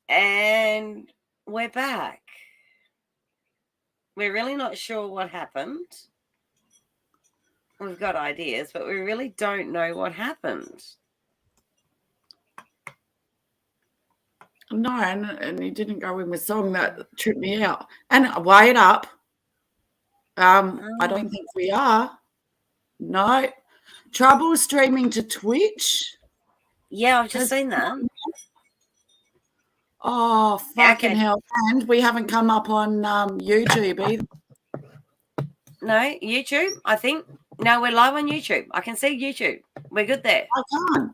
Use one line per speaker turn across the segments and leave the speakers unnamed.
And we're back. We're really not sure what happened. We've got ideas, but we really don't know what happened.
No, and he didn't go in with song that tripped me out. And wait up. I don't think we are. No. Trouble streaming to Twitch?
Yeah, I've just seen that.
Oh, fucking
Okay.
hell. And we haven't come up on YouTube either.
No, YouTube, I think. No, we're live on YouTube. I can see YouTube. We're good there.
I can't.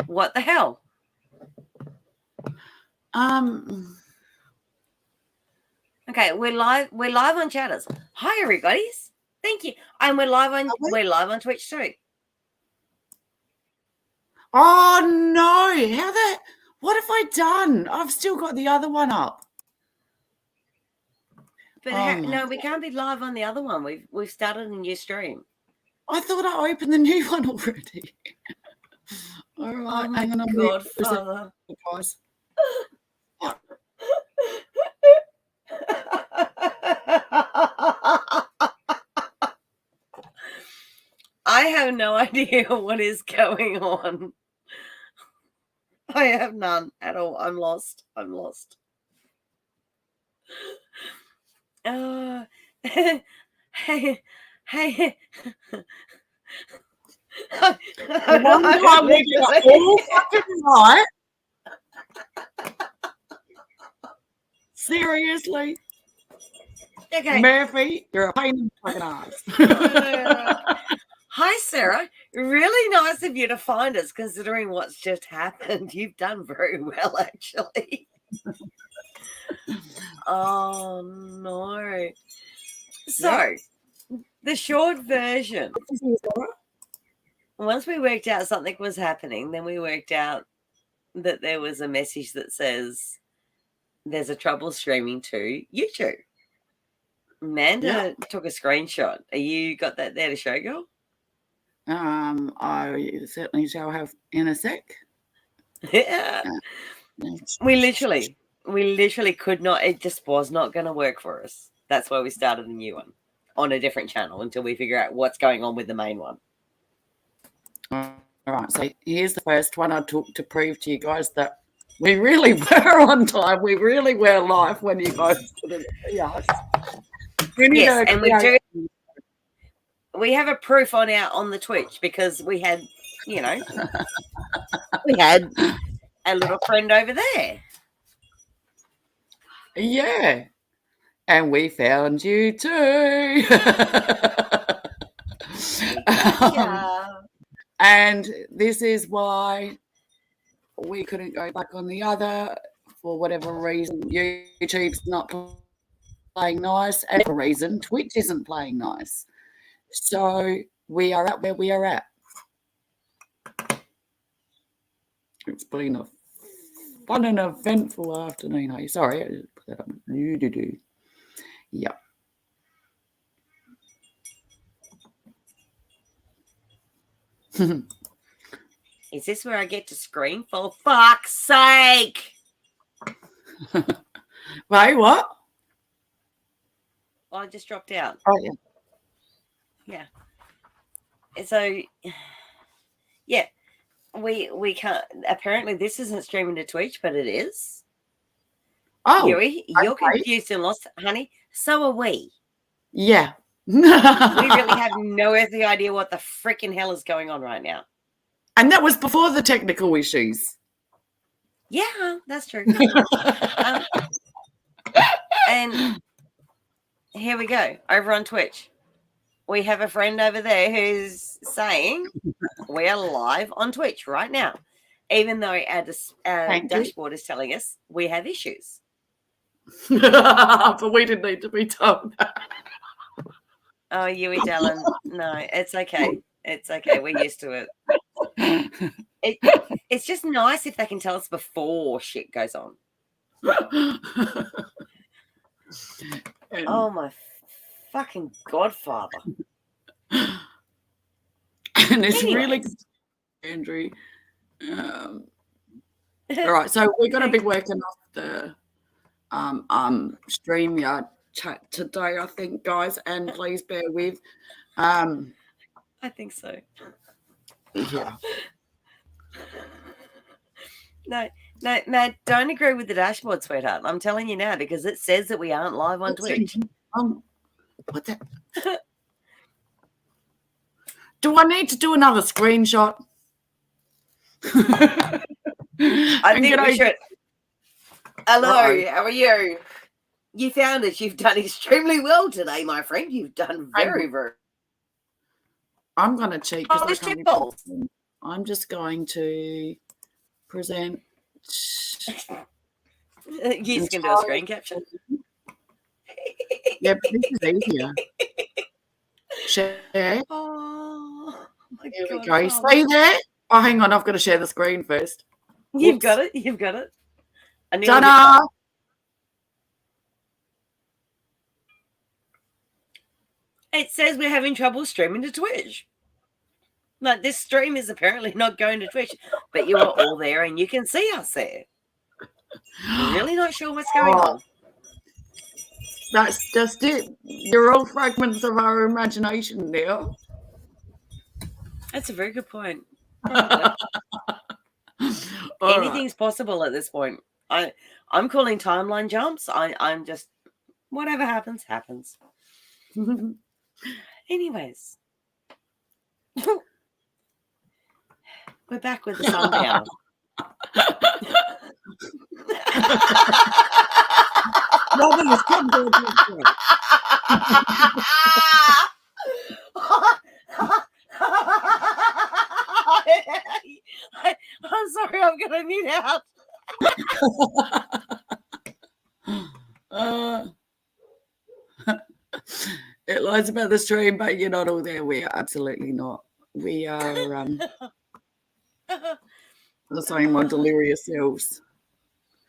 What the hell? Okay, we're live. We're live on Chatters. Hi, everybody. Thank you. And we're live on Twitch too.
Oh no! What have I done? I've still got the other one up.
But no, we can't be live on the other one. We've started a new stream.
I thought I opened the new one already. All right,
oh my God, Father.
Guys.
I have no idea what is going on. I have none at all. I'm lost. Hey.
One time we get all fucking right. Seriously.
Okay.
Murphy, you're a pain in the fucking ass.
Hi, Sarah. Really nice of you to find us, considering what's just happened. You've done very well, actually. Oh, no. So, the short version. Once we worked out something was happening, then we worked out that there was a message that says there's a trouble streaming to YouTube. Amanda took a screenshot. You got that there to show, girl?
I certainly shall have in a sec.
Yeah. We literally could not. It just was not going to work for us. That's why we started a new one on a different channel until we figure out what's going on with the main one.
All right. So here's the first one I took to prove to you guys that we really were on time. We really were live when you guys put it. Yes.
Yes, and we do. We have a proof on the Twitch because we had, we had a little friend over there.
Yeah. And we found you too. And this is why we couldn't go back on the other for whatever reason. YouTube's not playing nice, and for reason Twitch isn't playing nice. So we are at where we are at. It's been a fun and eventful afternoon. Hey, sorry, I just put that up. Yep.
Is this where I get to scream? For fuck's sake!
Wait, what?
Well, I just dropped out.
Oh, yeah.
Yeah. So, yeah, we can't. Apparently, this isn't streaming to Twitch, but it is.
Oh,
Yui, you're confused and lost, honey. So are we.
Yeah.
We really have no earthly idea what the freaking hell is going on right now.
And that was before the technical issues.
Yeah, that's true. And here we go, over on Twitch. We have a friend over there who's saying we are live on Twitch right now, even though our dashboard is telling us we have issues.
But we didn't need to be told that.
Oh, Yui Dallin. No, it's okay. It's okay. We're used to it. It's just nice if they can tell us before shit goes on. Oh, my fucking godfather.
And it's really good, Andrew. All right, so we're going to be working off the StreamYard chat today, I think, guys, and please bear with.
I think so.
Yeah.
No, Matt, don't agree with the dashboard, sweetheart. I'm telling you now because it says that we aren't live on Twitch.
What the? Do I need to do another screenshot?
I think we should. Hello, right. How are you? You found it. You've done extremely well today, my friend. You've done very.
I'm going to cheat. I'm just going to present.
You just can do a screen capture.
Yeah, but this is easier. Share.
Oh, my
Here
God,
we go. See there? Oh, hang on. I've got to share the screen first.
You've got it. You've got it.
Ta-da!
It says we're having trouble streaming to Twitch. Like, this stream is apparently not going to Twitch, but you are all there and you can see us there. I'm really not sure what's going on.
That's just it. You're all fragments of our imagination now.
That's a very good point. Anything's possible at this point. I'm calling timeline jumps. I'm just, whatever happens, happens. Anyways. We're back with the Sundowner. I'm sorry, I'm going to mute out.
It lies about the stream, but you're not all there. We are absolutely not. We are the same old delirious selves.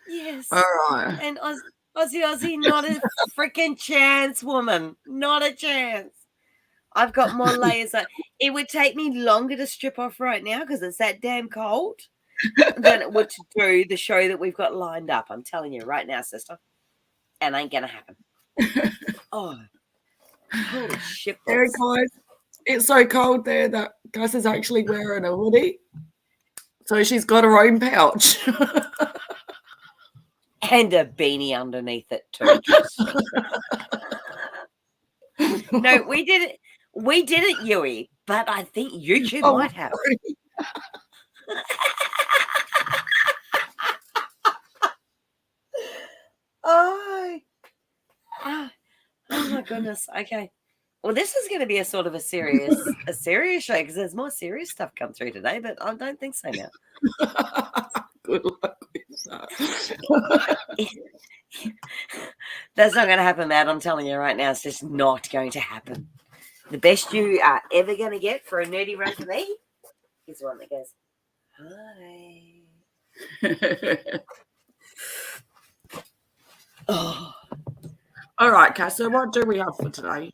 Yes.
All right.
And Aussie, not a freaking chance, woman. Not a chance. I've got more layers. It would take me longer to strip off right now because it's that damn cold than it would to do the show that we've got lined up. I'm telling you right now, sister. And ain't going to happen. Oh. Holy shit.
There, guys. It's so cold there that Gus is actually wearing a hoodie. So she's got her own pouch.
And a beanie underneath it too. No, we did it. We didn't, Yui, but I think YouTube might have. Oh my goodness. Okay. Well, this is going to be a sort of a serious show because there's more serious stuff come through today, but I don't think so now.
Good luck with that.
That's not going to happen, Matt. I'm telling you right now, it's just not going to happen. The best you are ever going to get for a nerdy run for me is the one that goes, hi. Oh.
All right, Cass, so what do we have for today?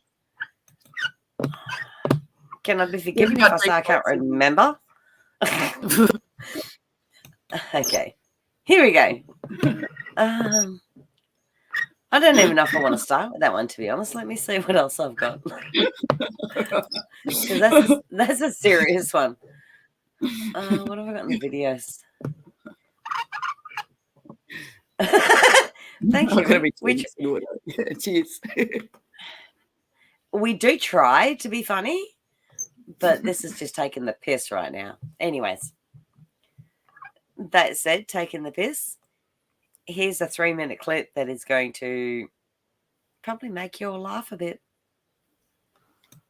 Can I be forgiven if I say I can't remember? Okay. Here we go. I don't even know if I want to start with that one, to be honest. Let me see what else I've got. That's a serious one. What have I got in the videos? Thank you.
Cheers.
We do try to be funny, but this is just taking the piss right now. Anyways, that said, taking the piss, here's a 3-minute clip that is going to probably make you all laugh a bit.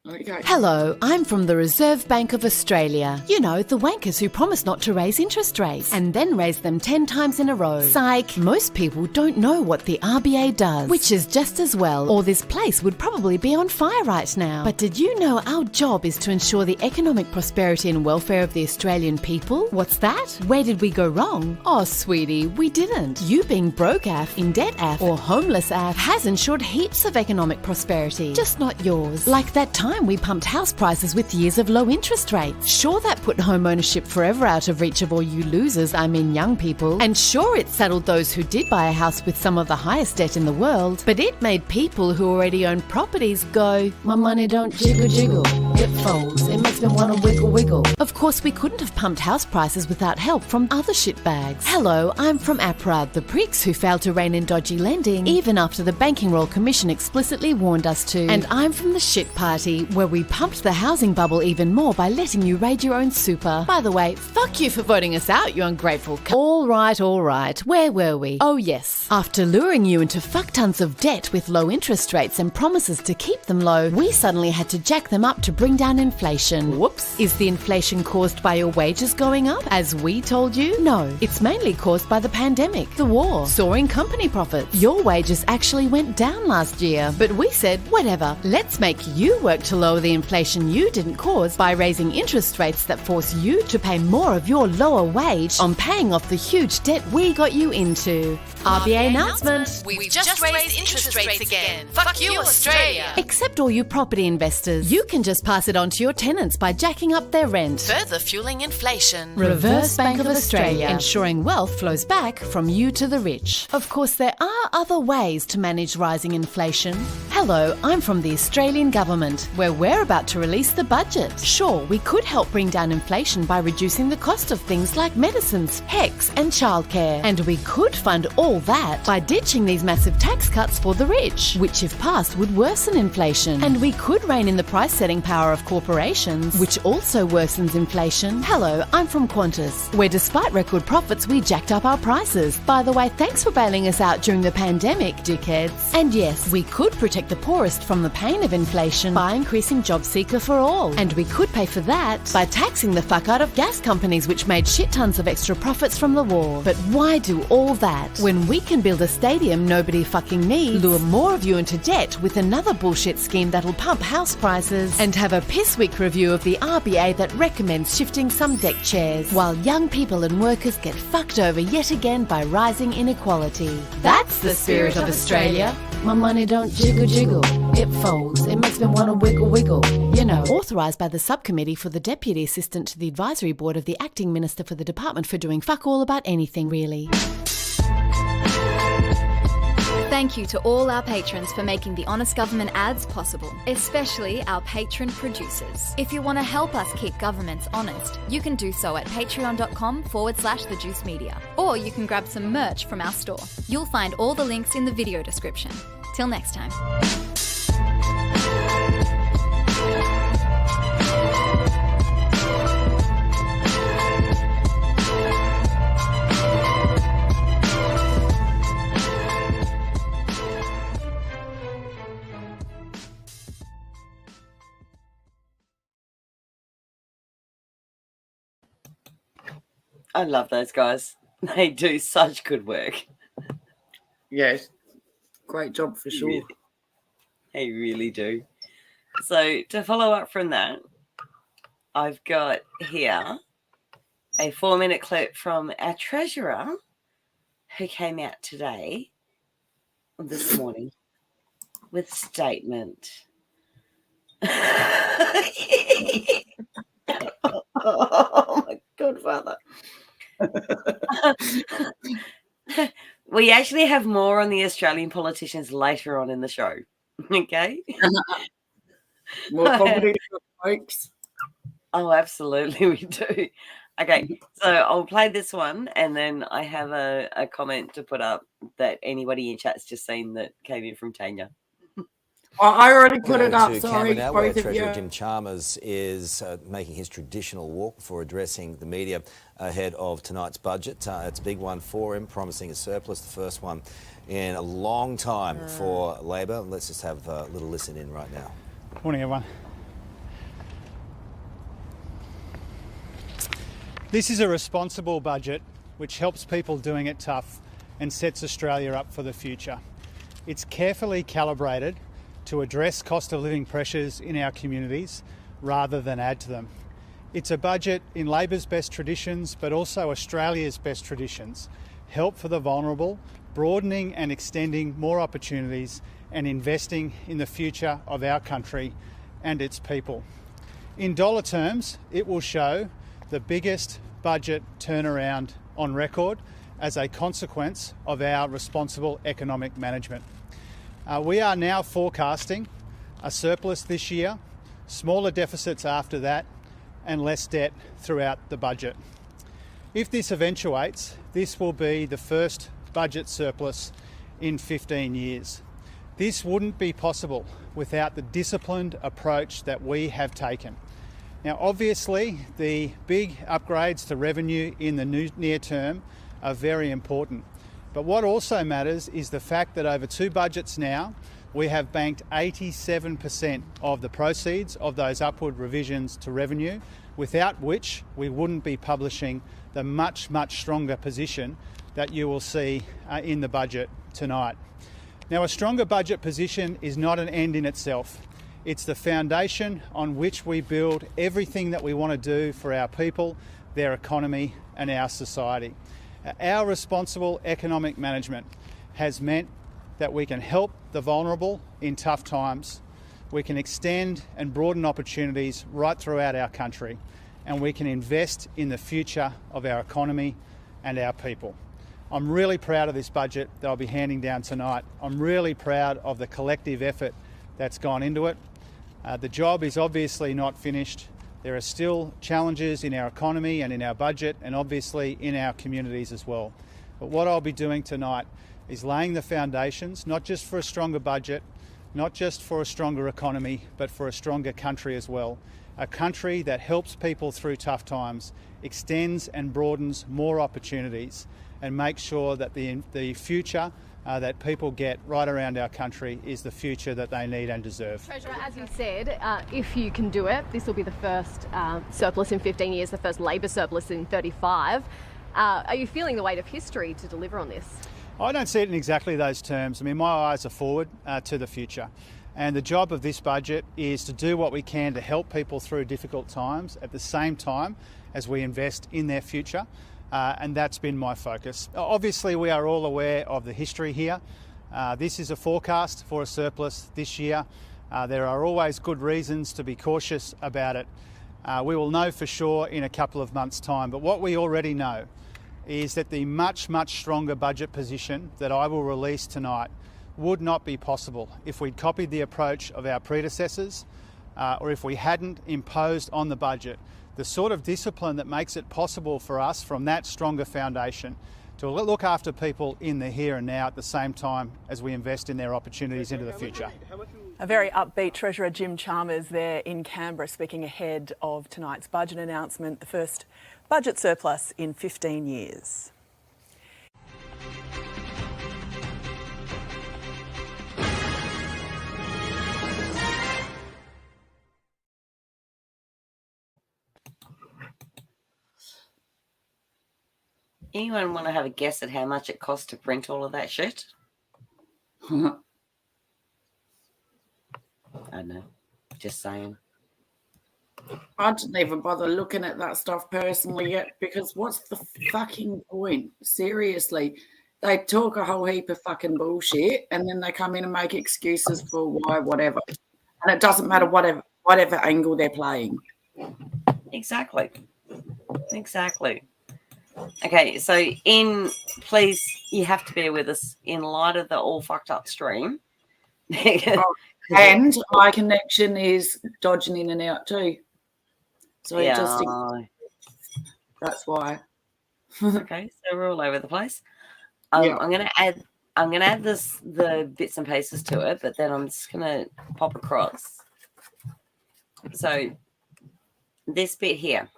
Okay.
Hello, I'm from the Reserve Bank of Australia. You know, the wankers who promise not to raise interest rates and then raise them 10 times in a row. Psych! Most people don't know what the RBA does, which is just as well, or this place would probably be on fire right now. But did you know our job is to ensure the economic prosperity and welfare of the Australian people? What's that? Where did we go wrong? Oh, sweetie, we didn't. You being broke AF, in debt AF, or homeless AF has ensured heaps of economic prosperity, just not yours. Like that time time we pumped house prices with years of low interest rates. Sure, that put home ownership forever out of reach of all you losers, I mean young people. And sure, it saddled those who did buy a house with some of the highest debt in the world. But it made people who already own properties go, my money don't jiggle jiggle. It folds. It makes me want to wiggle wiggle. Of course, we couldn't have pumped house prices without help from other shitbags. Hello, I'm from APRA, the pricks who failed to rein in dodgy lending, even after the Banking Royal Commission explicitly warned us to. And I'm from the shit party, where we pumped the housing bubble even more by letting you raid your own super. By the way, fuck you for voting us out, you ungrateful All right. Where were we? Oh yes. After luring you into fuck tons of debt with low interest rates and promises to keep them low, we suddenly had to jack them up to bring down inflation. Whoops. Is the inflation caused by your wages going up, as we told you? No, it's mainly caused by the pandemic, the war, soaring company profits. Your wages actually went down last year, but we said, whatever, let's make you work to lower the inflation you didn't cause by raising interest rates that force you to pay more of your lower wage on paying off the huge debt we got you into. RBA announcement.
We've just raised interest rates again. Fuck you, Australia.
Except all you property investors. You can just pass it on to your tenants by jacking up their rent.
Further fueling inflation.
Reverse Bank of Australia, ensuring wealth flows back from you to the rich. Of course, there are other ways to manage rising inflation. Hello, I'm from the Australian government, where we're about to release the budget. Sure, we could help bring down inflation by reducing the cost of things like medicines, HECS and childcare. And we could fund all that by ditching these massive tax cuts for the rich, which if passed would worsen inflation. And we could rein in the price-setting power of corporations, which also worsens inflation. Hello, I'm from Qantas, where despite record profits, we jacked up our prices. By the way, thanks for bailing us out during the pandemic, dickheads. And yes, we could protect the poorest from the pain of inflation by increasing job seeker for all. And we could pay for that by taxing the fuck out of gas companies, which made shit tons of extra profits from the war. But why do all that when we can build a stadium nobody fucking needs, lure more of you into debt with another bullshit scheme that'll pump house prices, and have a piss-weak review of the RBA that recommends shifting some deck chairs, while young people and workers get fucked over yet again by rising inequality? That's the spirit of Australia. My money don't jiggle jiggle. It folds. It makes me want to wiggle wiggle. You know. Authorised by the Subcommittee for the Deputy Assistant to the Advisory Board of the Acting Minister for the Department for doing fuck all about anything, really.
Thank you to all our patrons for making the Honest Government ads possible, especially our patron producers. If you want to help us keep governments honest, you can do so at patreon.com/The Juice Media. Or you can grab some merch from our store. You'll find all the links in the video description. Till next time.
I love those guys. They do such good work.
Yes. Great job for sure.
They really do. So to follow up from that, I've got here a 4-minute clip from our treasurer who came out this morning, with a statement. Oh my God, Father. We actually have more on the Australian politicians later on in the show. Okay.
More comedy, folks.
Oh, absolutely, we do. Okay, so I'll play this one, and then I have a comment to put up that anybody in chat's just seen that came in from Tanya.
I already put it up. Sorry,
Now,
both
where
of you.
Treasurer Jim Chalmers is making his traditional walk before addressing the media ahead of tonight's budget. It's a big one for him, promising a surplus, the first one in a long time for Labor. Let's just have a little listen in right now.
Morning, everyone. This is a responsible budget which helps people doing it tough and sets Australia up for the future. It's carefully calibrated to address cost of living pressures in our communities rather than add to them. It's a budget in Labor's best traditions, but also Australia's best traditions. Help for the vulnerable, broadening and extending more opportunities, and investing in the future of our country and its people. In dollar terms, it will show the biggest budget turnaround on record as a consequence of our responsible economic management. We are now forecasting a surplus this year, smaller deficits after that, and less debt throughout the budget. If this eventuates, this will be the first budget surplus in 15 years. This wouldn't be possible without the disciplined approach that we have taken. Now, obviously, the big upgrades to revenue in the near term are very important. But what also matters is the fact that over 2 budgets now, we have banked 87% of the proceeds of those upward revisions to revenue, without which we wouldn't be publishing the much stronger position that you will see in the budget tonight. Now, a stronger budget position is not an end in itself. It's the foundation on which we build everything that we want to do for our people, their economy, and our society. Our responsible economic management has meant that we can help the vulnerable in tough times, we can extend and broaden opportunities right throughout our country, and we can invest in the future of our economy and our people. I'm really proud of this budget that I'll be handing down tonight. I'm really proud of the collective effort that's gone into it. The job is obviously not finished. There are still challenges in our economy and in our budget, and obviously in our communities as well. But what I'll be doing tonight is laying the foundations, not just for a stronger budget, not just for a stronger economy, but for a stronger country as well. A country that helps people through tough times, extends and broadens more opportunities, and makes sure that the future that people get right around our country is the future that they need and deserve.
Treasurer, as you said, if you can do it, this will be the first surplus in 15 years, the first Labor surplus in 35. Are you feeling the weight of history to deliver on this?
I don't see it in exactly those terms. I mean, my eyes are forward to the future. And the job of this budget is to do what we can to help people through difficult times at the same time as we invest in their future. And that's been my focus. Obviously, we are all aware of the history here. This is a forecast for a surplus this year. There are always good reasons to be cautious about it. We will know for sure in a couple of months' time. But what we already know is that the much stronger budget position that I will release tonight would not be possible if we'd copied the approach of our predecessors or if we hadn't imposed on the budget the sort of discipline that makes it possible for us from that stronger foundation to look after people in the here and now at the same time as we invest in their opportunities into the future.
A very upbeat Treasurer Jim Chalmers there in Canberra speaking ahead of tonight's budget announcement, the first budget surplus in 15 years.
Anyone want to have a guess at how much it costs to print all of that shit? I don't know. Just saying.
I didn't even bother looking at that stuff personally yet, because what's the fucking point? Seriously. They talk a whole heap of fucking bullshit and then they come in and make excuses for why, whatever. And it doesn't matter whatever angle they're playing.
Exactly. Okay, so please, you have to bear with us in light of the all fucked up stream.
And my connection is dodging in and out too. So
yeah.
That's why.
Okay, so we're all over the place. I'm gonna add the bits and pieces to it, but then I'm just gonna pop across. So this bit here.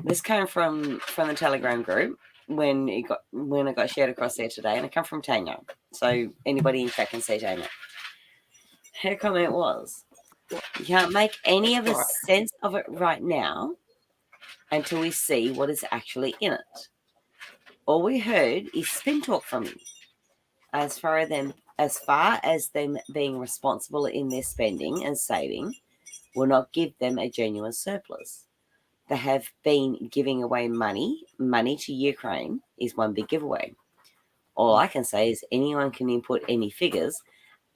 This came from the Telegram group when it got shared across there today, and it came from Tanya. So anybody in chat can see Tanya. Her comment was, "You can't make any of the sense of it right now until we see what is actually in it. All we heard is spin talk from you. As far as them being responsible in their spending and saving will not give them a genuine surplus. They have been giving away money. Money to Ukraine is one big giveaway. All I can say is anyone can input any figures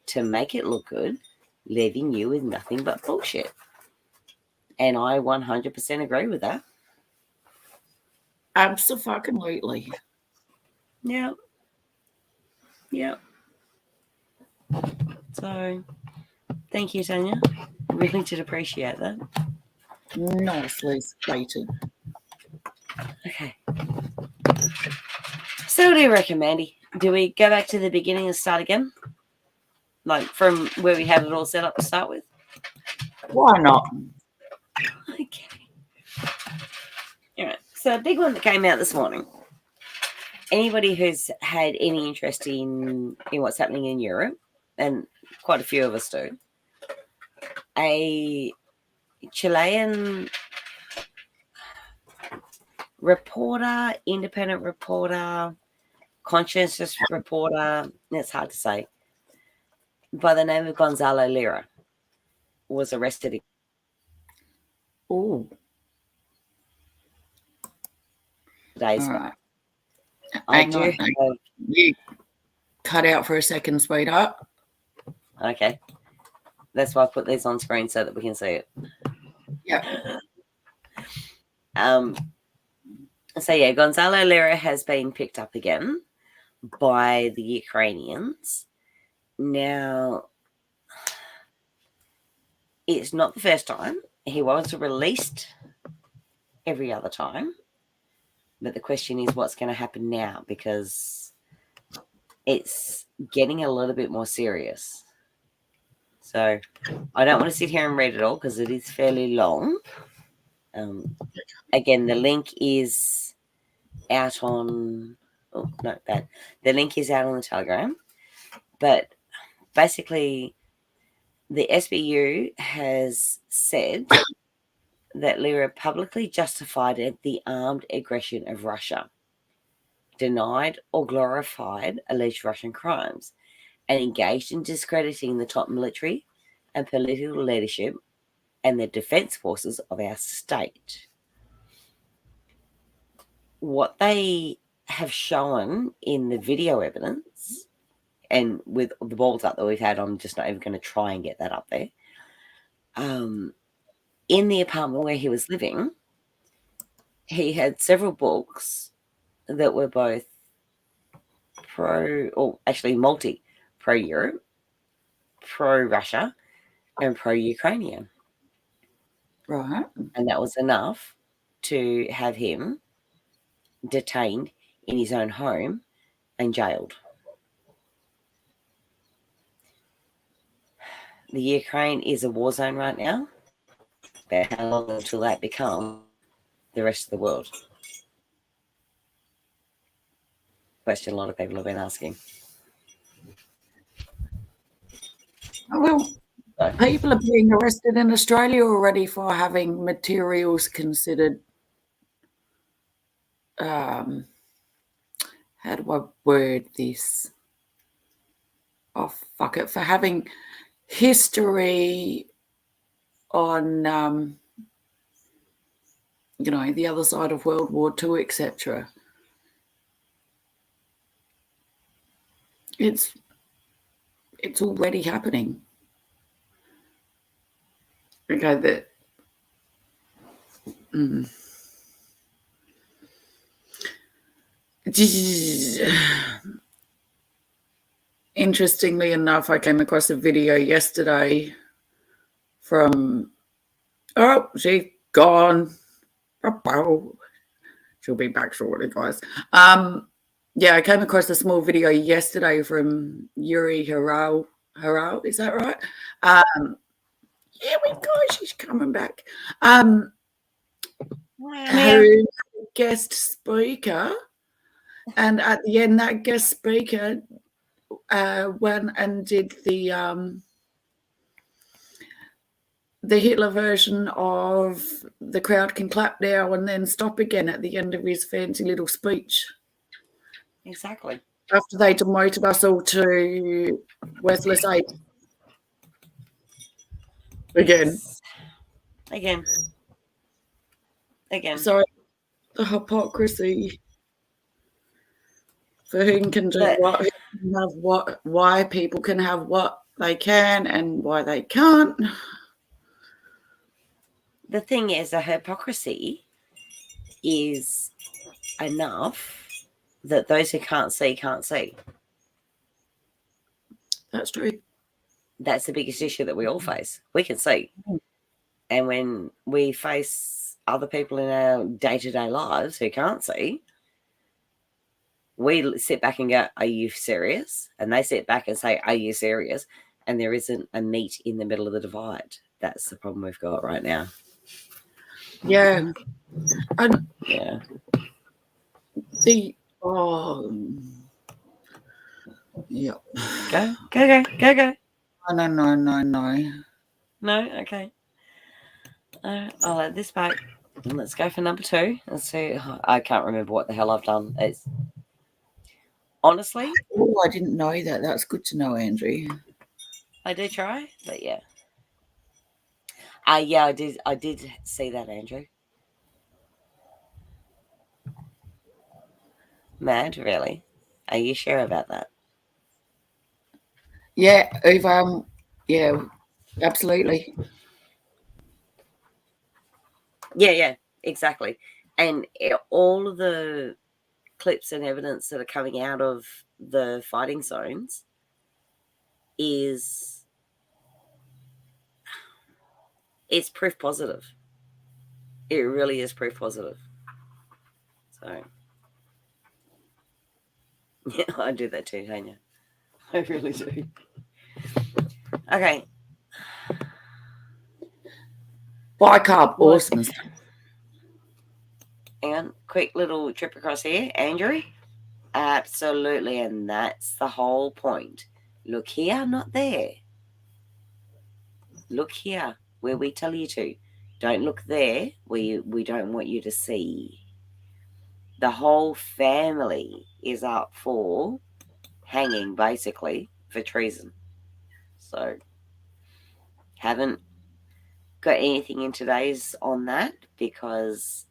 to make it look good. leaving you with nothing but bullshit. And I 100% agree with that.
Absolutely.
Yeah. Yeah. So, thank you, Tanya. Really did appreciate that.
Nicely stated.
Okay. So, what do you reckon, Mandy? Do we go back to the beginning and start again? Like from where we had it all set up to start with?
Why not?
Okay. All right. So, a big one that came out this morning. Anybody who's had any interest in what's happening in Europe, and quite a few of us do, a Chilean reporter, independent reporter, conscientious reporter, it's hard to say, by the name of Gonzalo Lira was arrested.
Oh.
Days
All
ago.
right.
Hang on.
You cut out for a second, sweetheart.
Okay. That's why I put these on screen so that we can see it.
Yeah.
So yeah, Gonzalo Lira has been picked up again by the Ukrainians. Now, it's not the first time. He was released every other time. But the question is what's going to happen now, because it's getting a little bit more serious. So I don't want to sit here and read it all because it is fairly long. Again, the link is out on... Oh, no, bad. The link is out on the Telegram. But basically, the SBU has said that Lira publicly justified the armed aggression of Russia, denied or glorified alleged Russian crimes, and engaged in discrediting the top military and political leadership and the defense forces of our state. What they have shown in the video evidence, and with the balls up that we've had, I'm just not even going to try and get that up there. In the apartment where he was living, he had several books that were both pro-Europe, pro-Russia, and pro-Ukrainian.
Right.
And that was enough to have him detained in his own home and jailed. The Ukraine is a war zone right now. But how long until that becomes the rest of the world? Question a lot of people have been asking.
Well, people are being arrested in Australia already for having materials considered, how do I word this? Oh, fuck it. For having history on, the other side of World War II, etc. It's already happening. Okay, Interestingly enough, I came across a video yesterday from, she's gone. She'll be back shortly, guys. I came across a small video yesterday from Yuri Harau, is that right? She's coming back. Who guest speaker, and at the end, that guest speaker went and did the Hitler version of "The crowd can clap now and then stop again" at the end of his fancy little speech.
Exactly.
After they demoted us all to worthless ape. Again. So the hypocrisy for who can do what, who can have what, why people can have what. they can and why they can't.
The thing is, the hypocrisy is enough that those who can't see can't see.
That's true.
That's the biggest issue that we all face. We can see. And when we face other people in our day-to-day lives who can't see, we sit back and go, are you serious? And they sit back and say, are you serious? And there isn't a meet in the middle of the divide. That's the problem we've got right now.
Yeah. And
Yeah.
the yeah.
Go.
No.
No? Okay. I'll add this back. And let's go for number 2. Let's see. I can't remember what the hell I've done. It's honestly.
Oh, I didn't know that. That's good to know, Andrew.
I did try, but yeah. Yeah, I did see that, Andrew. Mad, really? Are you sure about that?
Yeah, yeah, absolutely.
Yeah, exactly. And all of the clips and evidence that are coming out of the fighting zones it's proof positive. It really is proof positive. So, yeah, I do that too, don't you? I really do. Okay.
Bicarb, awesome.
Hang on, quick little trip across here, Andrew. Absolutely, and that's the whole point. Look here, not there. Look here, where we tell you to. Don't look there, we don't want you to see. The whole family is up for hanging, basically, for treason. So, haven't got anything in today's on that because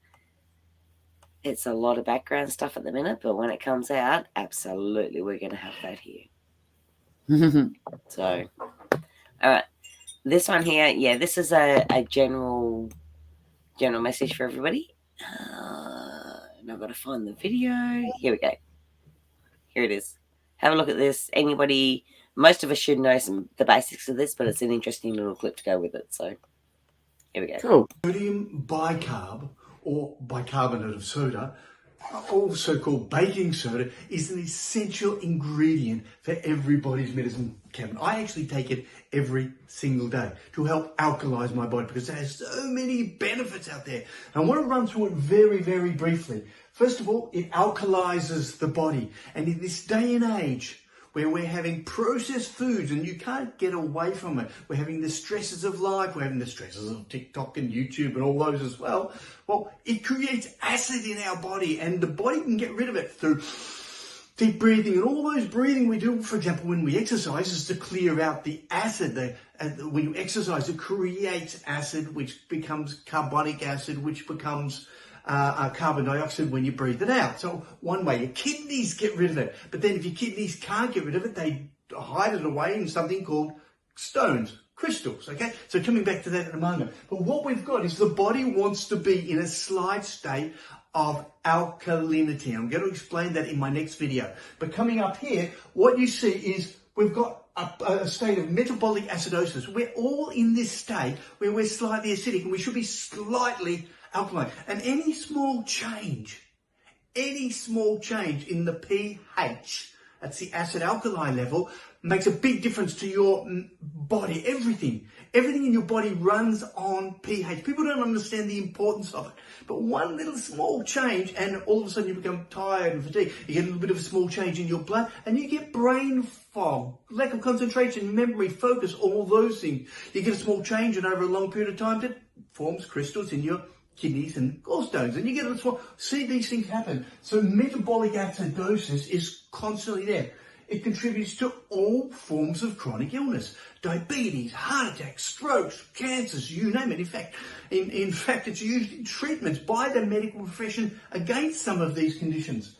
it's a lot of background stuff at the minute, but when it comes out, absolutely we're going to have that here. So, all right. This one here, yeah, this is a general message for everybody. And I've got to find the video. Here we go. Here it is. Have a look at this. Anybody, most of us should know the basics of this, but it's an interesting little clip to go with it. So, here we go.
Cool.
Sodium bicarb, or bicarbonate of soda, also called baking soda, is an essential ingredient for everybody's medicine cabinet. I actually take it every single day to help alkalize my body because it has so many benefits out there. And I want to run through it very, very briefly. First of all, it alkalizes the body. And in this day and age, where we're having processed foods and you can't get away from it. We're having the stresses of life, we're having the stresses of TikTok and YouTube and all those as well. Well, it creates acid in our body and the body can get rid of it through deep breathing and all those breathing we do, for example, when we exercise is to clear out the acid. When you exercise, it creates acid, which becomes carbonic acid, which becomes carbon dioxide when you breathe it out. So one way, your kidneys get rid of it. But then if your kidneys can't get rid of it, they hide it away in something called stones, crystals, okay? So coming back to that in a moment. But what we've got is the body wants to be in a slight state of alkalinity. I'm going to explain that in my next video. But coming up here, what you see is we've got a state of metabolic acidosis. We're all in this state where we're slightly acidic and we should be slightly alkaline. And any small change in the pH, that's the acid alkali level, makes a big difference to your body. Everything in your body runs on pH. People don't understand the importance of it. But one little small change and all of a sudden you become tired and fatigued. You get a little bit of a small change in your blood and you get brain fog, lack of concentration, memory, focus, all those things. You get a small change and over a long period of time that forms crystals in your kidneys and gallstones, and you get a small, see these things happen. So metabolic acidosis is constantly there. It contributes to all forms of chronic illness, diabetes, heart attacks, strokes, cancers, you name it. In fact, it's used in treatments by the medical profession against some of these conditions.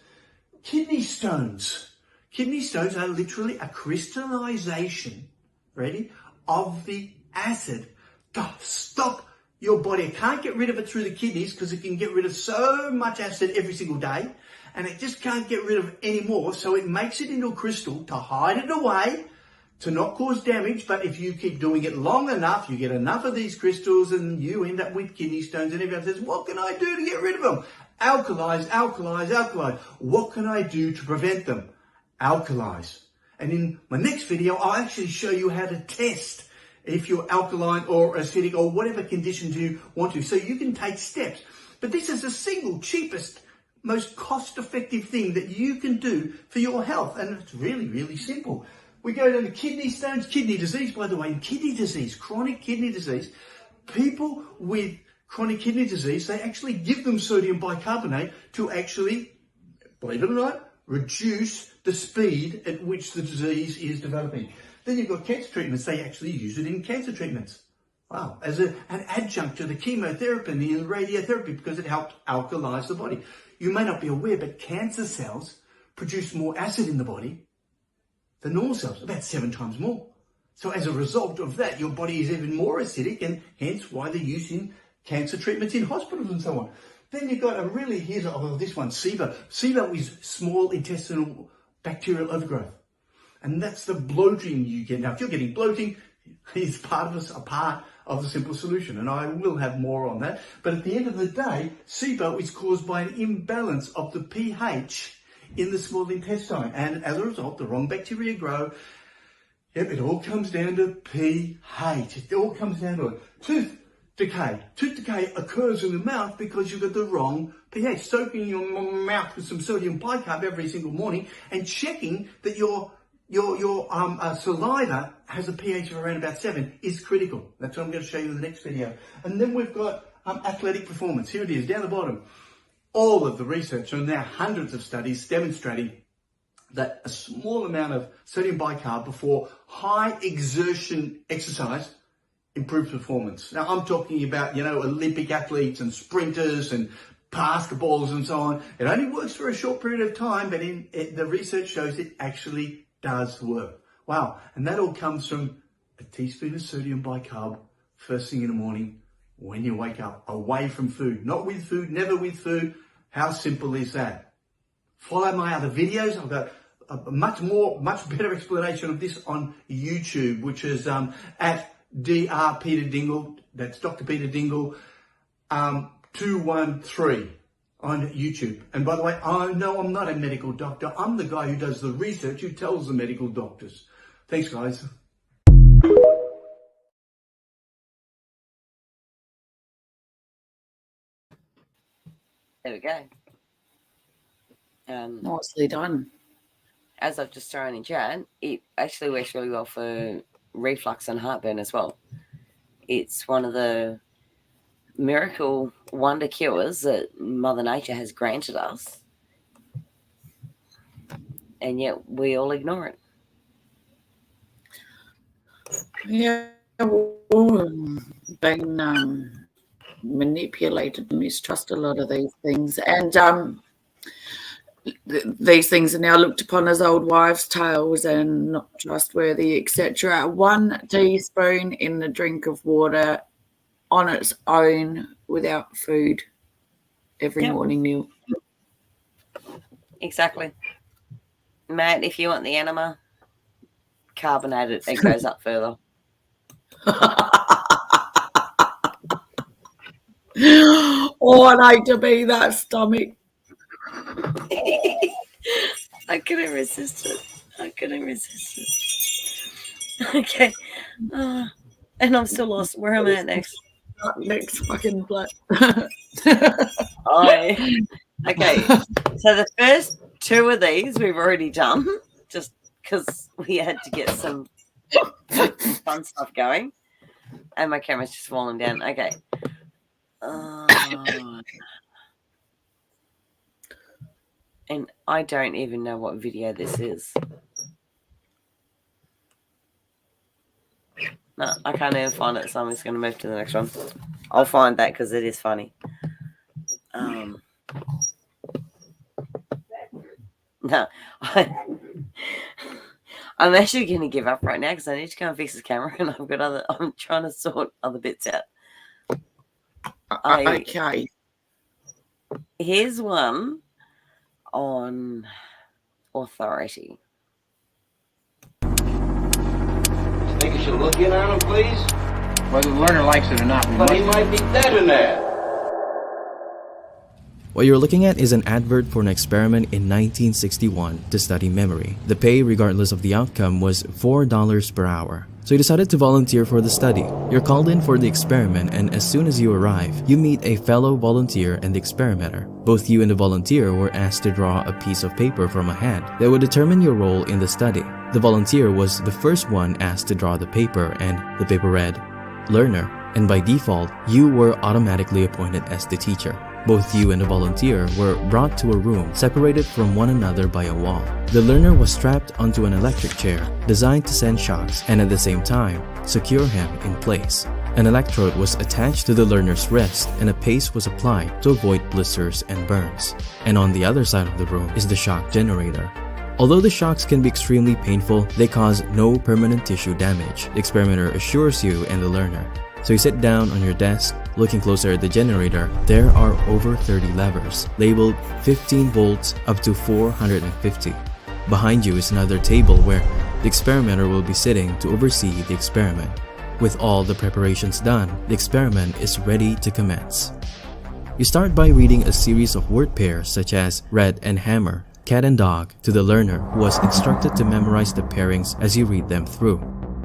Kidney stones. Kidney stones are literally a crystallization, ready, of the acid to stop your body. It can't get rid of it through the kidneys because it can get rid of so much acid every single day, and it just can't get rid of it anymore. So it makes it into a crystal to hide it away, to not cause damage. But if you keep doing it long enough, you get enough of these crystals and you end up with kidney stones, and everyone says, what can I do to get rid of them? Alkalize, alkalize, alkalize. What can I do to prevent them? Alkalize. And in my next video, I'll actually show you how to test if you're alkaline or acidic or whatever conditions you want to. So you can take steps. But this is the single cheapest, most cost-effective thing that you can do for your health. And it's really, really simple. We go to the kidney stones, kidney disease, by the way, and kidney disease, chronic kidney disease. People with chronic kidney disease, they actually give them sodium bicarbonate to actually, believe it or not, reduce the speed at which the disease is developing. Then you've got cancer treatments. They actually use it in cancer treatments. Wow. As an adjunct to the chemotherapy and the radiotherapy, because it helped alkalize the body. You may not be aware, but cancer cells produce more acid in the body than normal cells, about 7 times more. So as a result of that, your body is even more acidic, and hence why they're using cancer treatments in hospitals and so on. Then you've got this one, SIBO. SIBO is small intestinal bacterial overgrowth. And that's the bloating you get. Now, if you're getting bloating, it's a part of the simple solution. And I will have more on that. But at the end of the day, SIBO is caused by an imbalance of the pH in the small intestine. And as a result, the wrong bacteria grow. Yep, it all comes down to pH. It all comes down to it. Tooth decay. Tooth decay occurs in the mouth because you've got the wrong pH. Soaking your mouth with some sodium bicarb every single morning and checking that your saliva has a pH of around about 7 is critical. That's what I'm going to show you in the next video. And then we've got athletic performance. Here it is, down the bottom. All of the research, and now hundreds of studies demonstrating that a small amount of sodium bicarb before high exertion exercise improves performance. Now, I'm talking about, Olympic athletes and sprinters and basketballers and so on. It only works for a short period of time, but the research shows it actually does work. Wow. And that all comes from a teaspoon of sodium bicarb first thing in the morning when you wake up, away from food, not with food, never with food. How simple is that? Follow my other videos. I've got a much better explanation of this on YouTube, which is at Dr. Peter Dingle. That's Dr. Peter Dingle 213 on YouTube. And by the way, I know I'm not a medical doctor. I'm the guy who does the research, who tells the medical doctors. Thanks, guys.
There we go.
Nicely done.
As I've just thrown in chat, it actually works really well for reflux and heartburn as well. It's one of the miracle wonder cures that Mother Nature has granted us, and yet we all ignore it.
Yeah, been manipulated and mistrust a lot of these things, and these things are now looked upon as old wives' tales and not trustworthy, etc. 1 teaspoon in the drink of water on its own without food every morning meal.
Exactly. Matt, if you want the enema, carbonate it. It goes up further.
Oh, I'd hate to be that stomach.
I couldn't resist it. Okay. And I'm still lost. Where am I at next?
Next fucking black.
Okay. So the first 2 of these we've already done, just because we had to get some fun stuff going. And my camera's just falling down. Okay. And I don't even know what video this is. No, I can't even find it, so I'm just going to move to the next one. I'll find that because it is funny. No, I'm actually going to give up right now because I need to go and fix the camera, and I'm trying to sort other bits out.
Okay.
Here's one on authority.
Think you should look in on him, please?
Whether the learner likes it or not,
But he might be dead in there.
What you're looking at is an advert for an experiment in 1961 to study memory. The pay, regardless of the outcome, was $4 per hour. So you decided to volunteer for the study. You're called in for the experiment, and as soon as you arrive, you meet a fellow volunteer and the experimenter. Both you and the volunteer were asked to draw a piece of paper from a hat that would determine your role in the study. The volunteer was the first one asked to draw the paper, and the paper read, Learner, and by default, you were automatically appointed as the teacher. Both you and the volunteer were brought to a room separated from one another by a wall. The learner was strapped onto an electric chair designed to send shocks and at the same time secure him in place. An electrode was attached to the learner's wrist and a paste was applied to avoid blisters and burns. And on the other side of the room is the shock generator. Although the shocks can be extremely painful, they cause no permanent tissue damage, the experimenter assures you and the learner. So you sit down on your desk, looking closer at the generator. There are over 30 levers, labeled 15 volts up to 450. Behind you is another table where the experimenter will be sitting to oversee the experiment. With all the preparations done, the experiment is ready to commence. You start by reading a series of word pairs such as red and hammer, cat and dog to the learner who was instructed to memorize the pairings as you read them through.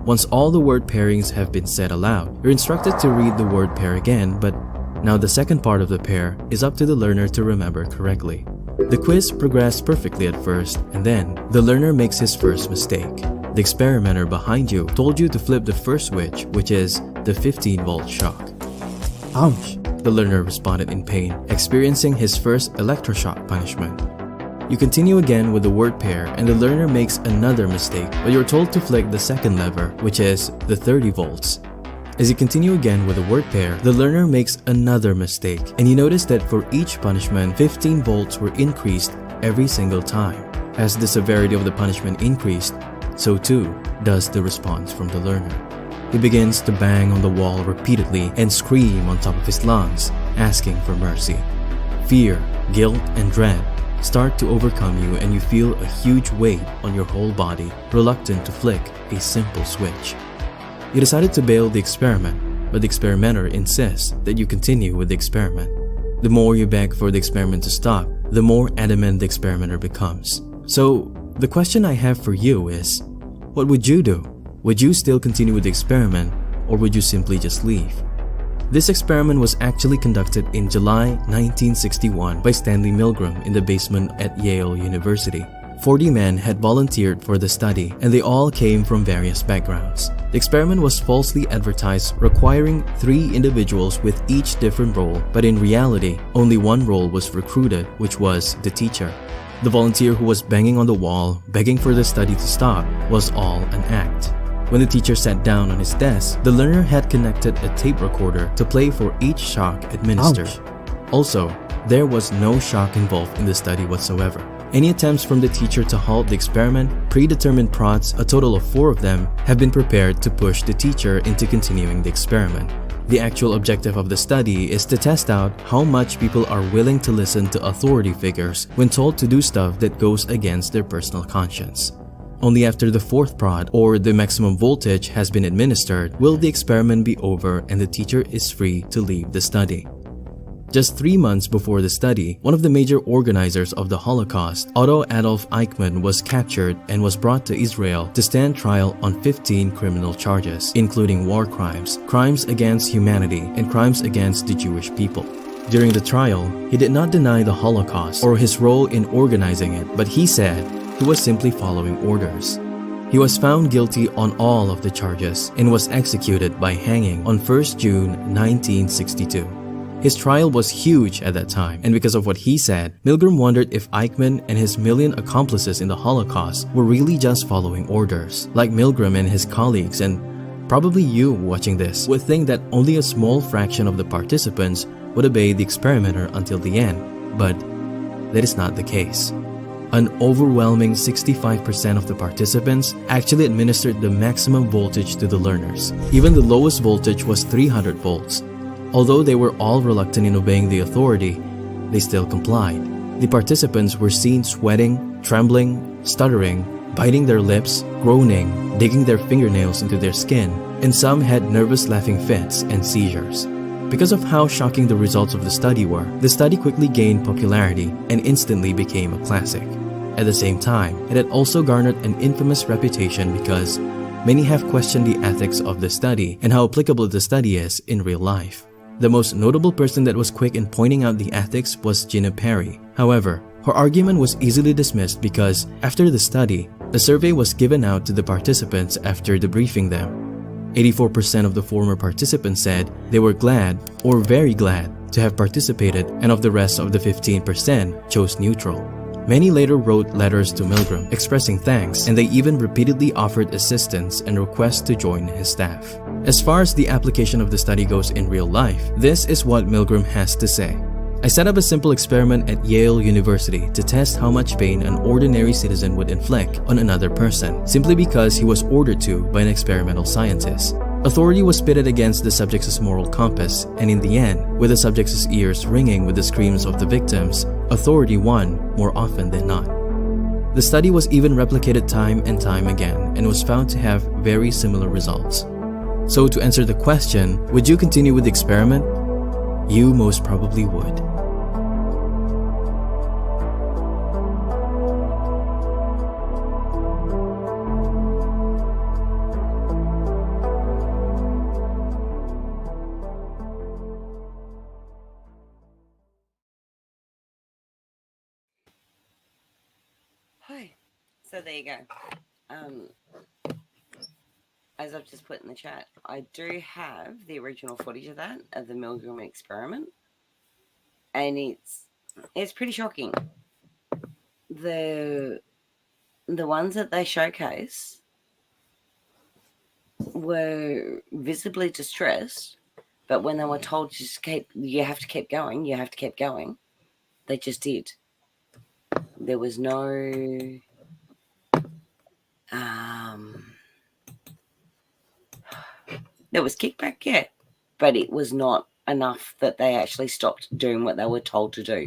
Once all the word pairings have been said aloud, you're instructed to read the word pair again, but now the second part of the pair is up to the learner to remember correctly. The quiz progressed perfectly at first, and then the learner makes his first mistake. The experimenter behind you told you to flip the first switch, which is the 15-volt shock. Ouch! The learner responded in pain, experiencing his first electroshock punishment. You continue again with the word pair and the learner makes another mistake, but you're told to flick the second lever, which is the 30 volts. As you continue again with the word pair, the learner makes another mistake, and you notice that for each punishment, 15 volts were increased every single time. As the severity of the punishment increased, so too does the response from the learner. He begins to bang on the wall repeatedly and scream on top of his lungs, asking for mercy. Fear, guilt, and dread start to overcome you and you feel a huge weight on your whole body, reluctant to flick a simple switch. You decided to bail the experiment, but the experimenter insists that you continue with the experiment. The more you beg for the experiment to stop, the more adamant the experimenter becomes. So, the question I have for you is, what would you do? Would you still continue with the experiment, or would you simply just leave? This experiment was actually conducted in July 1961 by Stanley Milgram in the basement at Yale University. 40 men had volunteered for the study, and they all came from various backgrounds. The experiment was falsely advertised, requiring 3 individuals with each different role, but in reality, only one role was recruited, which was the teacher. The volunteer who was banging on the wall, begging for the study to stop, was all an act. When the teacher sat down on his desk, the learner had connected a tape recorder to play for each shock administered. Ouch. Also, there was no shock involved in the study whatsoever. Any attempts from the teacher to halt the experiment, predetermined prods, a total of 4 of them, have been prepared to push the teacher into continuing the experiment. The actual objective of the study is to test out how much people are willing to listen to authority figures when told to do stuff that goes against their personal conscience. Only after the 4th prod, or the maximum voltage, has been administered will the experiment be over and the teacher is free to leave the study. Just 3 months before the study, one of the major organizers of the Holocaust, Otto Adolf Eichmann, was captured and was brought to Israel to stand trial on 15 criminal charges, including war crimes, crimes against humanity, and crimes against the Jewish people. During the trial, he did not deny the Holocaust or his role in organizing it, but he said he was simply following orders. He was found guilty on all of the charges and was executed by hanging on 1st June 1962. His trial was huge at that time, and because of what he said, Milgram wondered if Eichmann and his million accomplices in the Holocaust were really just following orders. Like Milgram and his colleagues, and probably you watching this, would think that only a small fraction of the participants would obey the experimenter until the end, but that is not the case. An overwhelming 65% of the participants actually administered the maximum voltage to the learners. Even the lowest voltage was 300 volts. Although they were all reluctant in obeying the authority, they still complied. The participants were seen sweating, trembling, stuttering, biting their lips, groaning, digging their fingernails into their skin, and some had nervous laughing fits and seizures. Because of how shocking the results of the study were, the study quickly gained popularity and instantly became a classic. At the same time, it had also garnered an infamous reputation because many have questioned the ethics of the study and how applicable the study is in real life. The most notable person that was quick in pointing out the ethics was Gina Perry. However, her argument was easily dismissed because after the study, a survey was given out to the participants after debriefing them. 84% of the former participants said they were glad or very glad to have participated, and of the rest of the 15% chose neutral. Many later wrote letters to Milgram expressing thanks, and they even repeatedly offered assistance and requests to join his staff. As far as the application of the study goes in real life, this is what Milgram has to say. I set up a simple experiment at Yale University to test how much pain an ordinary citizen would inflict on another person, simply because he was ordered to by an experimental scientist. Authority was pitted against the subject's moral compass, and in the end, with the subject's ears ringing with the screams of the victims, authority won more often than not. The study was even replicated time and time again and was found to have very similar results. So to answer the question, would you continue with the experiment? You most probably would.
Hi. So there you go. As I've just put in the chat, I do have the original footage of that, of the Milgram experiment, and it's pretty shocking. The ones that they showcase were visibly distressed, but when they were told you have to keep going, they just did. There was no there was kickback, yeah, but it was not enough that they actually stopped doing what they were told to do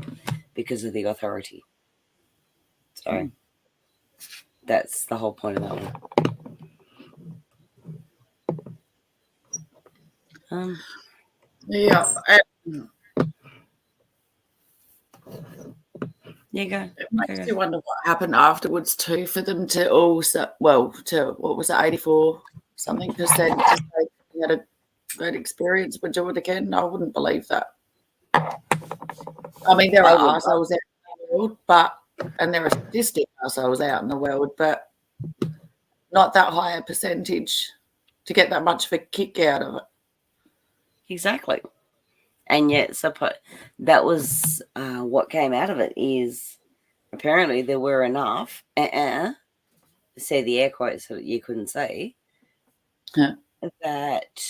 because of the authority. So that's the whole point of that one.
Yeah.
You go.
It makes you wonder what happened afterwards too, for them to also, to what was it, 84 something percent, to say they had a great experience, would do it again? I wouldn't believe that. I mean, there are arseholes out in the world, and there are sadistic arseholes out in the world, but not that high a percentage to get that much of a kick out of it.
Exactly. And yet, that was what came out of it is apparently there were enough, say the air quotes that you couldn't say, that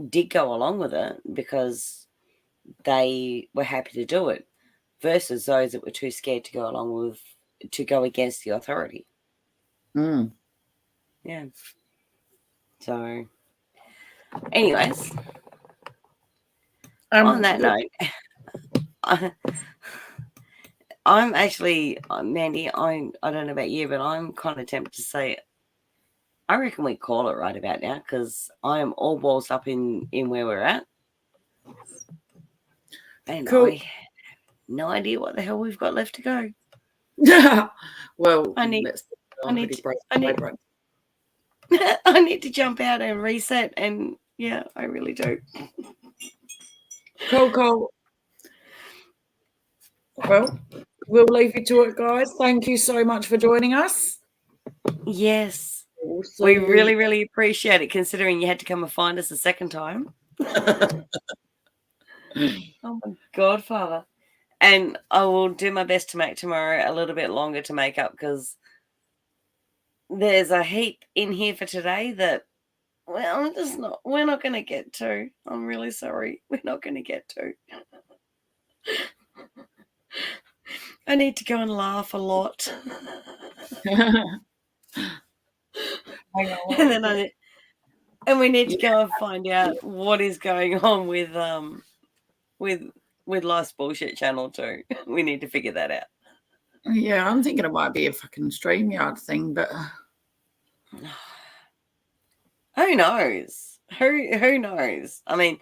did go along with it because they were happy to do it, versus those that were too scared to go against the authority. Yeah. So, anyways, on that note, I'm actually, Mandy, I don't know about you, but I'm kind of tempted to say, I reckon we call it right about now because I am all balls up in where we're at. And
cool.
I have no idea what the hell we've got left to go.
Well,
I need to jump out and reset, and yeah, I really do.
Cool. Well, we'll leave you to it, guys. Thank you so much for joining us.
Yes. We really, really appreciate it, considering you had to come and find us a second time. Oh, my God, Father. And I will do my best to make tomorrow a little bit longer to make up, because there's a heap in here for today that, well, we're not going to get to. I'm really sorry. We're not going to get to. I need to go and laugh a lot. And then we need to go and find out what is going on with Life's Bullshit Channel too. We need to figure that out.
Yeah, I'm thinking it might be a fucking StreamYard thing, but
who knows? Who knows? I mean,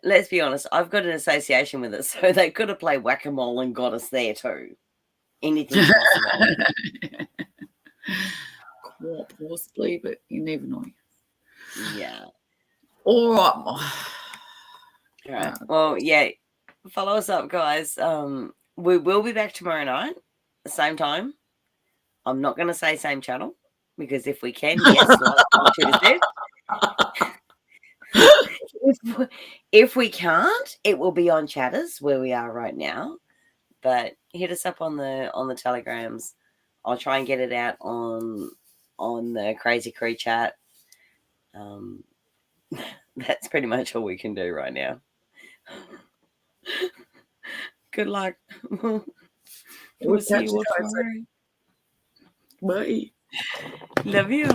let's be honest. I've got an association with it, so they could have played whack-a-mole and got us there too. Anything's possible.
Quite possibly, but you never know.
Yeah.
All right.
All right. Well, yeah. Follow us up, guys. We will be back tomorrow night, the same time. I'm not going to say same channel because if we can, yes, if we can't, it will be on Chatters where we are right now. But hit us up on the telegrams. I'll try and get it out on the Crazy Crew chat. That's pretty much all we can do right now. Good luck. We'll see you all tomorrow.
Bye.
Love you.